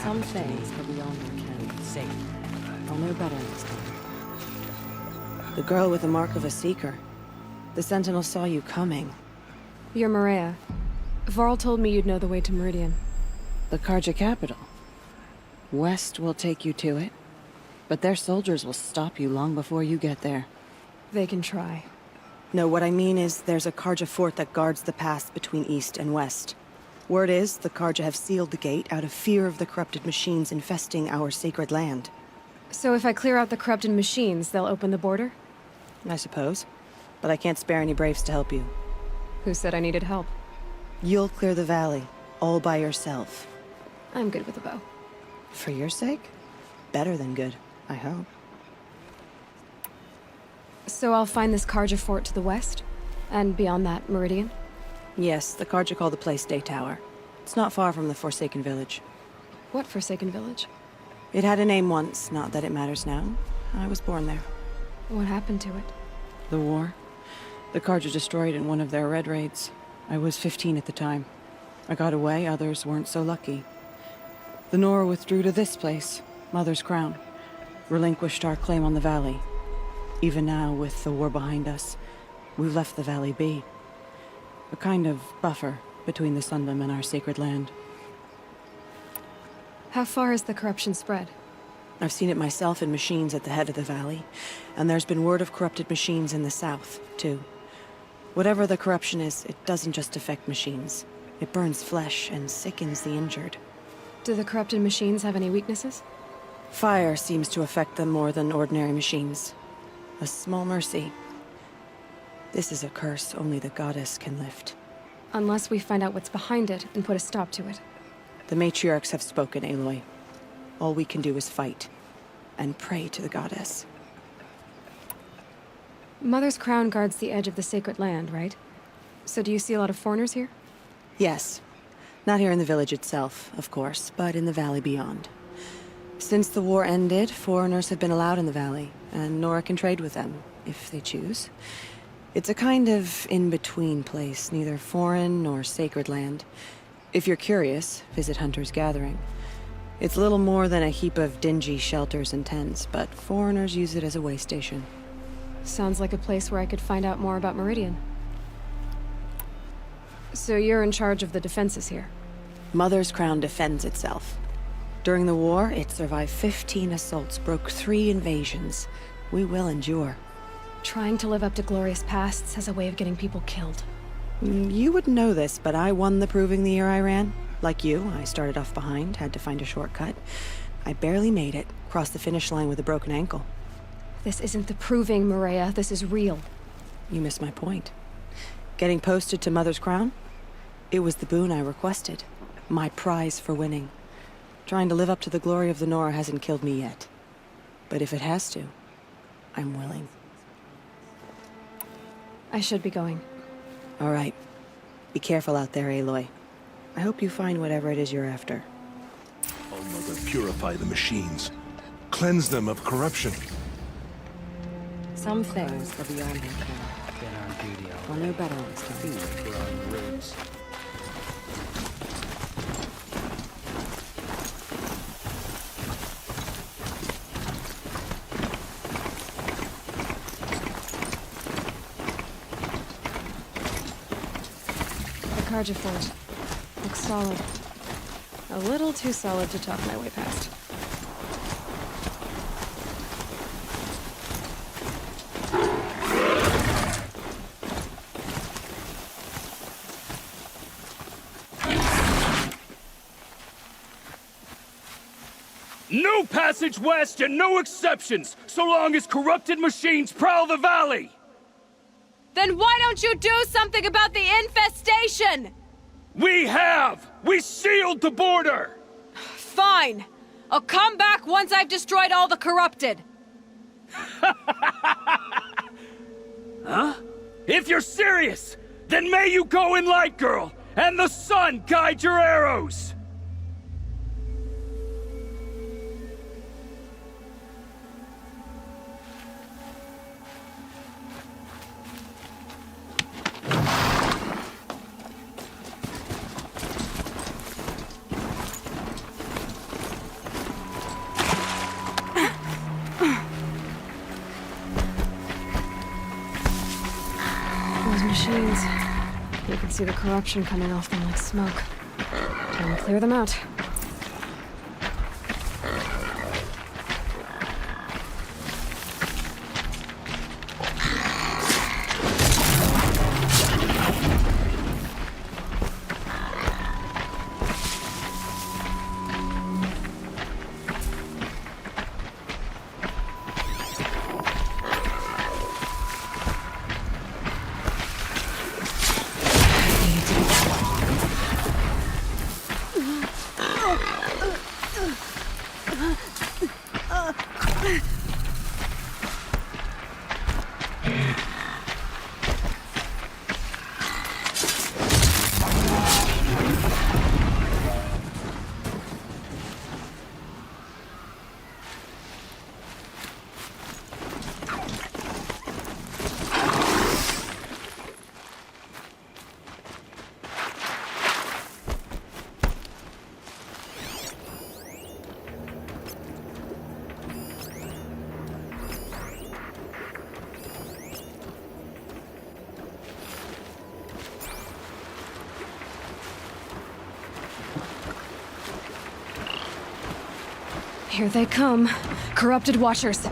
Some things are beyond our ken. Safe. I'll know better next time. The girl with the mark of a seeker. The Sentinel saw you coming. You're Maria. Varl told me you'd know the way to Meridian. The Carja capital. West will take you to it, but their soldiers will stop you long before you get there. They can try. No, what I mean is there's a Carja fort that guards the pass between East and West. Word is, the Carja have sealed the gate out of fear of the corrupted machines infesting our sacred land. So if I clear out the corrupted machines, they'll open the border? I suppose. But I can't spare any braves to help you. Who said I needed help? You'll clear the valley, all by yourself. I'm good with a bow. For your sake? Better than good, I hope. So I'll find this Carja fort to the west? And beyond that, Meridian? Yes, the Carja call the place Day Tower. It's not far from the Forsaken Village. What Forsaken Village? It had a name once, not that it matters now. I was born there. What happened to it? The war. The Carja destroyed in one of their red raids. I was 15 at the time. I got away, others weren't so lucky. The Nora withdrew to this place, Mother's Crown. Relinquished our claim on the valley. Even now, with the war behind us, we've left the valley be. A kind of buffer between the Sundom and our sacred land. How far has the corruption spread? I've seen it myself in machines at the head of the valley, and there's been word of corrupted machines in the south, too. Whatever the corruption is, it doesn't just affect machines. It burns flesh and sickens the injured. Do the corrupted machines have any weaknesses? Fire seems to affect them more than ordinary machines. A small mercy. This is a curse only the goddess can lift. Unless we find out what's behind it and put a stop to it. The matriarchs have spoken, Aloy. All we can do is fight, and pray to the goddess. Mother's Crown guards the edge of the sacred land, right? So do you see a lot of foreigners here? Yes. Not here in the village itself, of course, but in the valley beyond. Since the war ended, foreigners have been allowed in the valley, and Nora can trade with them, if they choose. It's a kind of in-between place, neither foreign nor sacred land. If you're curious, visit Hunter's Gathering. It's little more than a heap of dingy shelters and tents, but foreigners use it as a way station. Sounds like a place where I could find out more about Meridian. So you're in charge of the defenses here? Mother's Crown defends itself. During the war, it survived 15 assaults, broke 3 invasions. We will endure. Trying to live up to glorious pasts has a way of getting people killed. You wouldn't know this, but I won the proving the year I ran. Like you, I started off behind, had to find a shortcut. I barely made it, crossed the finish line with a broken ankle. This isn't the proving, Maria. This is real. You missed my point. Getting posted to Mother's Crown? It was the boon I requested. My prize for winning. Trying to live up to the glory of the Nora hasn't killed me yet. But if it has to, I'm willing. I should be going. All right. Be careful out there, Aloy. I hope you find whatever it is you're after. Oh, Mother, purify the machines. Cleanse them of corruption. Some things are beyond our ken. Been on duty all I'll know better next time. We're on the roads. The Carja fort. Looks solid. A little too solid to talk my way past. No passage west and no exceptions, so long as corrupted machines prowl the valley! Then why don't you do something about the infestation? We have! We sealed the border! Fine. I'll come back once I've destroyed all the corrupted. Huh? If you're serious, then may you go in light, girl, and the sun guide your arrows! machines. You can see the corruption coming off them like smoke. Time to clear them out. Here they come. Corrupted Watchers.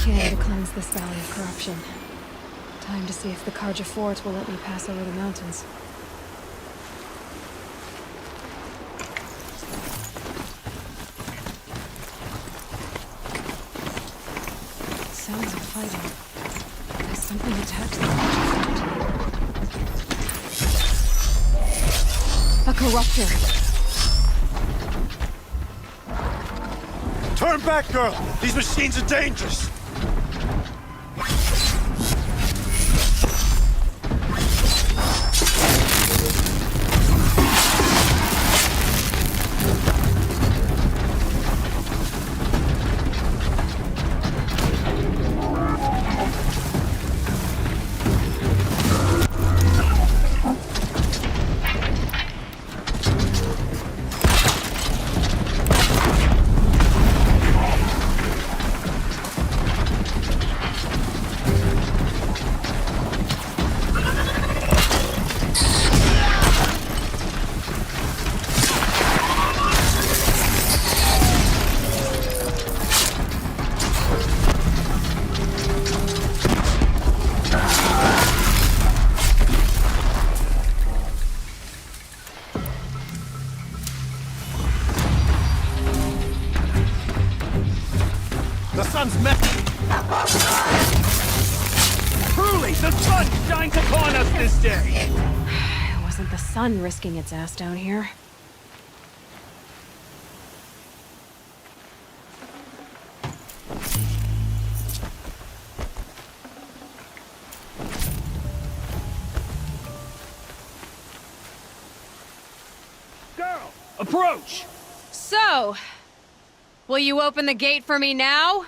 To cleanse this valley of corruption. Time to see if the MahCih-GmR will let me pass over the mountains. Sounds of fighting. Has something attacked the MahCih-GmR? A corruptor! Turn back, girl! These machines are dangerous! The sun's met. Truly, the sun shines upon us this day! It wasn't the sun risking its ass down here. Approach! So, will you open the gate for me now?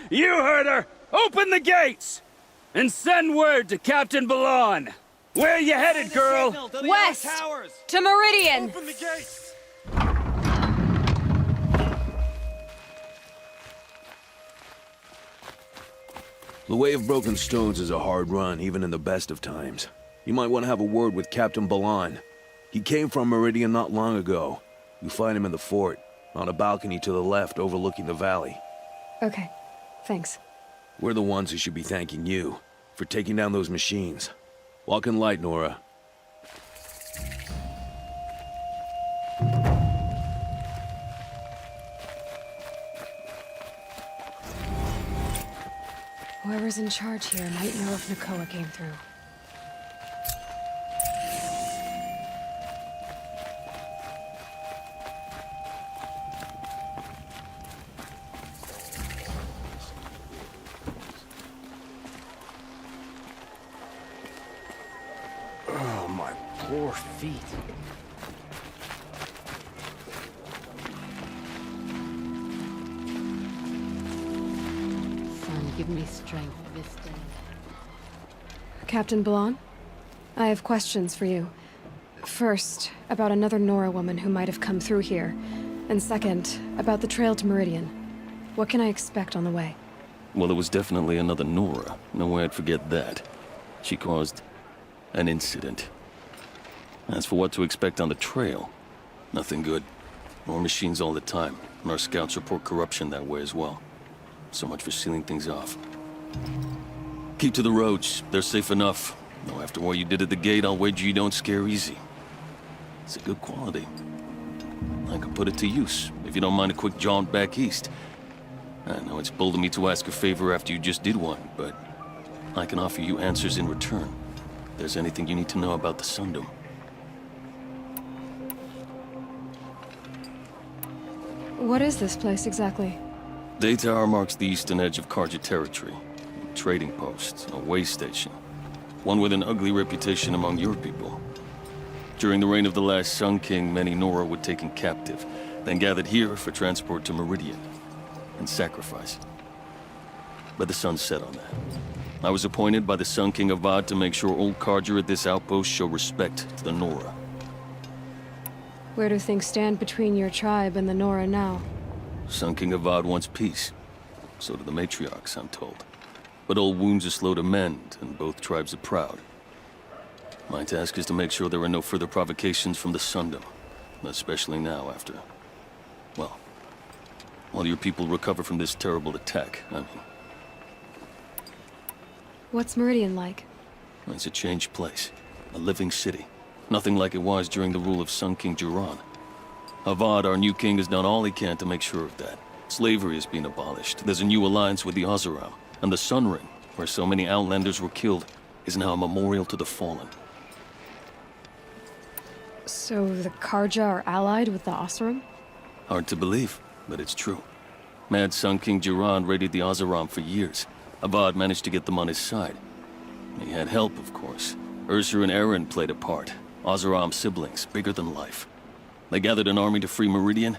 You heard her! Open the gates! And send word to Captain Balon! Where you headed, girl? West! To Meridian! Open the gates! The Way of Broken Stones is a hard run, even in the best of times. You might want to have a word with Captain Balon. He came from Meridian not long ago. You find him in the fort, on a balcony to the left overlooking the valley. Okay, thanks. We're the ones who should be thanking you for taking down those machines. Walk in light, Nora. Whoever's in charge here might know if Nakoa came through. Oh, my poor feet. Son, give me strength this day. Captain Balon, I have questions for you. First, about another Nora woman who might have come through here. And second, about the trail to Meridian. What can I expect on the way? Well, it was definitely another Nora. No way I'd forget that. She caused an incident. As for what to expect on the trail, nothing good. More machines all the time, and our scouts report corruption that way as well. So much for sealing things off. Keep to the roads. They're safe enough. Though after what you did at the gate, I'll wager you don't scare easy. It's a good quality. I could put it to use, if you don't mind a quick jaunt back east. I know it's bold of me to ask a favor after you just did one, but I can offer you answers in return. If there's anything you need to know about the Sundom. What is this place exactly? Day Tower marks the eastern edge of Karja territory. A trading post, a way station. One with an ugly reputation among your people. During the reign of the last Sun King, many Nora were taken captive, then gathered here for transport to Meridian, and sacrifice. But the sun set on that. I was appointed by the Sun King Avad to make sure old Karja at this outpost show respect to the Nora. Where do things stand between your tribe and the Nora now? Sun King Avad wants peace. So do the matriarchs, I'm told. But old wounds are slow to mend, and both tribes are proud. My task is to make sure there are no further provocations from the Sundom. Especially now after... well, while your people recover from this terrible attack, I mean. What's Meridian like? It's a changed place. A living city. Nothing like it was during the rule of Sun King Jiran. Avad, our new king, has done all he can to make sure of that. Slavery has been abolished. There's a new alliance with the Oseram. And the Sun Ring, where so many Outlanders were killed, is now a memorial to the fallen. So the Karja are allied with the Oseram? Hard to believe, but it's true. Mad Sun King Jiran raided the Oseram for years. Avad managed to get them on his side. He had help, of course. Ursur and Eren played a part. Oseram siblings, bigger than life. They gathered an army to free Meridian.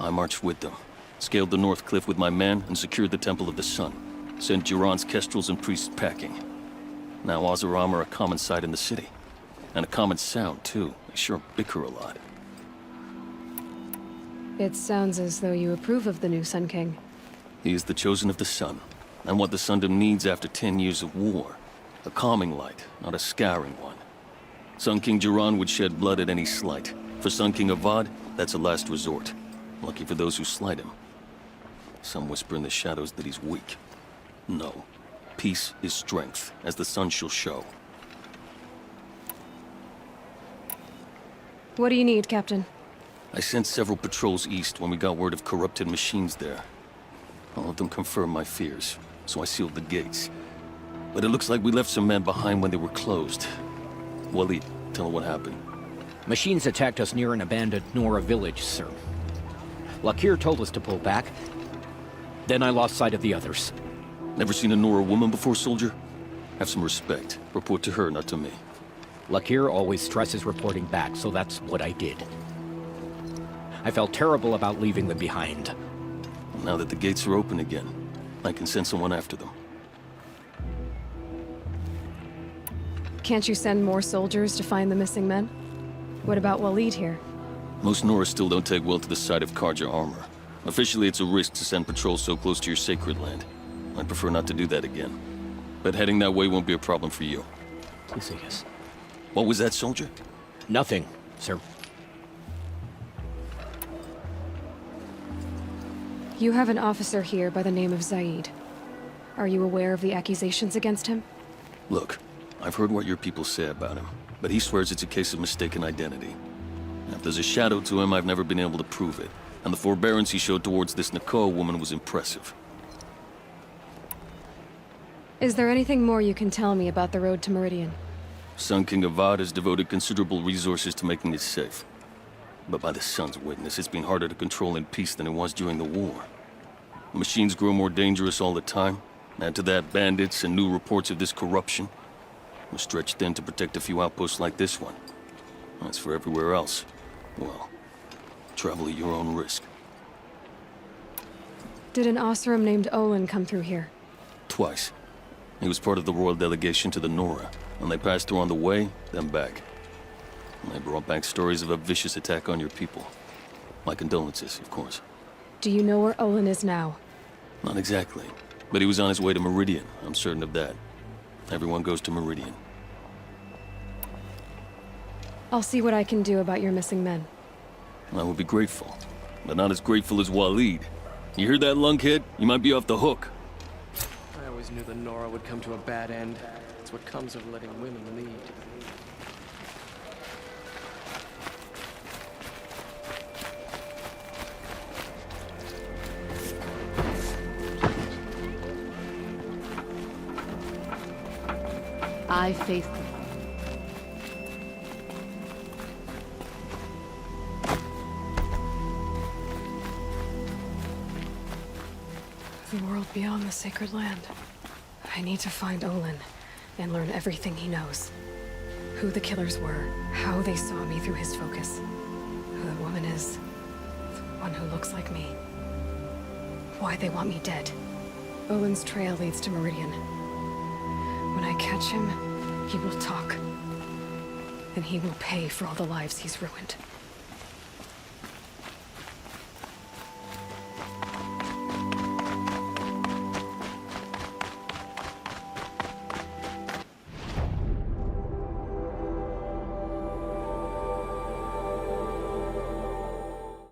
I marched with them. Scaled the North Cliff with my men and secured the Temple of the Sun. Sent Jiran's kestrels and priests packing. Now Oseram are a common sight in the city. And a common sound, too. They sure bicker a lot. It sounds as though you approve of the new Sun King. He is the chosen of the Sun. And what the Sundom needs after 10 years of war. A calming light, not a scouring one. Sun King Jiran would shed blood at any slight. For Sun King Avad, that's a last resort. Lucky for those who slight him. Some whisper in the shadows that he's weak. No. Peace is strength, as the sun shall show. What do you need, Captain? I sent several patrols east when we got word of corrupted machines there. All of them confirmed my fears, so I sealed the gates. But it looks like we left some men behind when they were closed. Waleed, tell her what happened. Machines attacked us near an abandoned Nora village, sir. Lakir told us to pull back. Then I lost sight of the others. Never seen a Nora woman before, soldier? Have some respect. Report to her, not to me. Lakir always stresses reporting back, so that's what I did. I felt terrible about leaving them behind. Now that the gates are open again, I can send someone after them. Can't you send more soldiers to find the missing men? What about Waleed here? Most Nora still don't take well to the sight of Karja armor. Officially, it's a risk to send patrols so close to your sacred land. I'd prefer not to do that again. But heading that way won't be a problem for you. Please, yes. What was that, soldier? Nothing, sir. You have an officer here by the name of Zaid. Are you aware of the accusations against him? Look, I've heard what your people say about him, but he swears it's a case of mistaken identity. If there's a shadow to him, I've never been able to prove it, and the forbearance he showed towards this Nakoa woman was impressive. Is there anything more you can tell me about the road to Meridian? Sun King Avad has devoted considerable resources to making it safe. But by the Sun's witness, it's been harder to control in peace than it was during the war. Machines grow more dangerous all the time. Add to that bandits and new reports of this corruption. We're stretched thin to protect a few outposts like this one. As for everywhere else, well, travel at your own risk. Did an Osram named Olin come through here? Twice. He was part of the royal delegation to the Nora, and they passed through on the way, then back. And they brought back stories of a vicious attack on your people. My condolences, of course. Do you know where Olin is now? Not exactly, but he was on his way to Meridian, I'm certain of that. Everyone goes to Meridian. I'll see what I can do about your missing men. I would be grateful, but not as grateful as Waleed. You hear that, lunkhead? You might be off the hook. I always knew the Nora would come to a bad end. It's what comes of letting women lead. I faithfully. The world beyond the sacred land. I need to find Olin and learn everything he knows. Who the killers were, how they saw me through his focus, who the woman is, the one who looks like me, why they want me dead. Olin's trail leads to Meridian. When I catch him, he will talk. And he will pay for all the lives he's ruined.